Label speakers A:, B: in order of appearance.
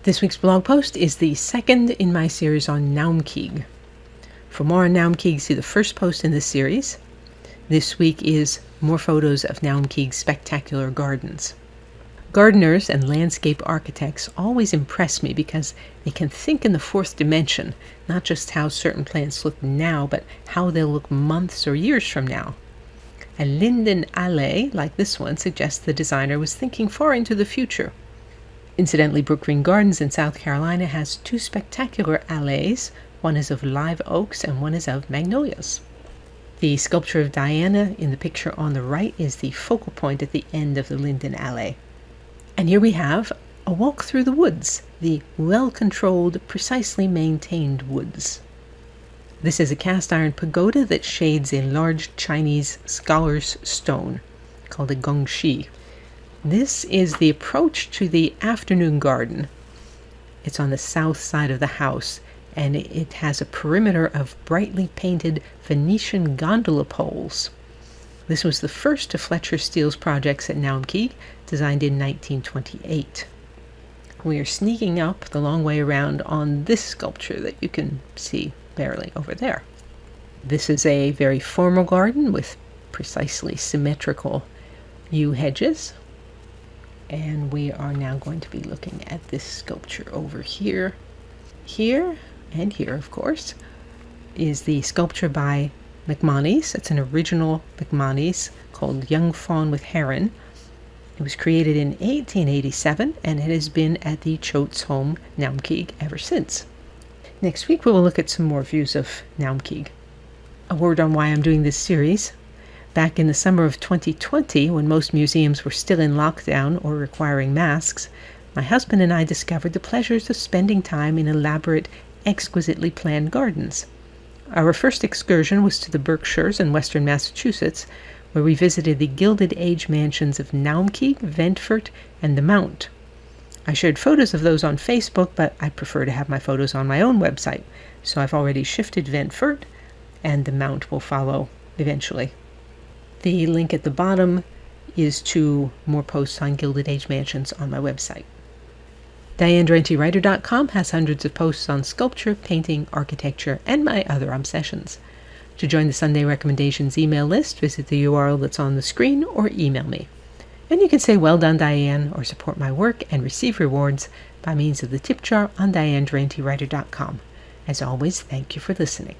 A: This week's blog post is the second in my series on Naumkeag. For more on Naumkeag, see the first post in this series. This week is more photos of Naumkeag's spectacular gardens. Gardeners and landscape architects always impress me because they can think in the fourth dimension, not just how certain plants look now, but how they'll look months or years from now. A linden alley, like this one, suggests the designer was thinking far into the future. Incidentally, Brook Green Gardens in South Carolina has two spectacular alleys. One is of live oaks and one is of magnolias. The sculpture of Diana in the picture on the right is the focal point at the end of the linden alley. And here we have a walk through the woods, the well-controlled, precisely maintained woods. This is a cast-iron pagoda that shades a large Chinese scholar's stone called a gongshi. This is the approach to the afternoon garden. It's on the south side of the house, and it has a perimeter of brightly painted Venetian gondola poles. This was the first of Fletcher Steele's projects at Naumkeag, designed in 1928. We are sneaking up the long way around on this sculpture that you can see barely over there. This is a very formal garden with precisely symmetrical yew hedges. And we are now going to be looking at this sculpture over here. Here, and here, of course, is the sculpture by McMonnies. It's an original McMonnies called Young Fawn with Heron. It was created in 1887, and it has been at the Choate's home, Naumkeag, ever since. Next week, we will look at some more views of Naumkeag. A word on why I'm doing this series. Back in the summer of 2020, when most museums were still in lockdown or requiring masks, my husband and I discovered the pleasures of spending time in elaborate, exquisitely planned gardens. Our first excursion was to the Berkshires in western Massachusetts, where we visited the Gilded Age mansions of Naumkeag, Ventfort, and the Mount. I shared photos of those on Facebook, but I prefer to have my photos on my own website, so I've already shifted Ventfort, and the Mount will follow eventually. The link at the bottom is to more posts on Gilded Age mansions on my website. DianeDuranteWriter.com has hundreds of posts on sculpture, painting, architecture, and my other obsessions. To join the Sunday Recommendations email list, visit the URL that's on the screen or email me. And you can say, "Well done, Diane," or support my work and receive rewards by means of the tip jar on DianeDuranteWriter.com. As always, thank you for listening.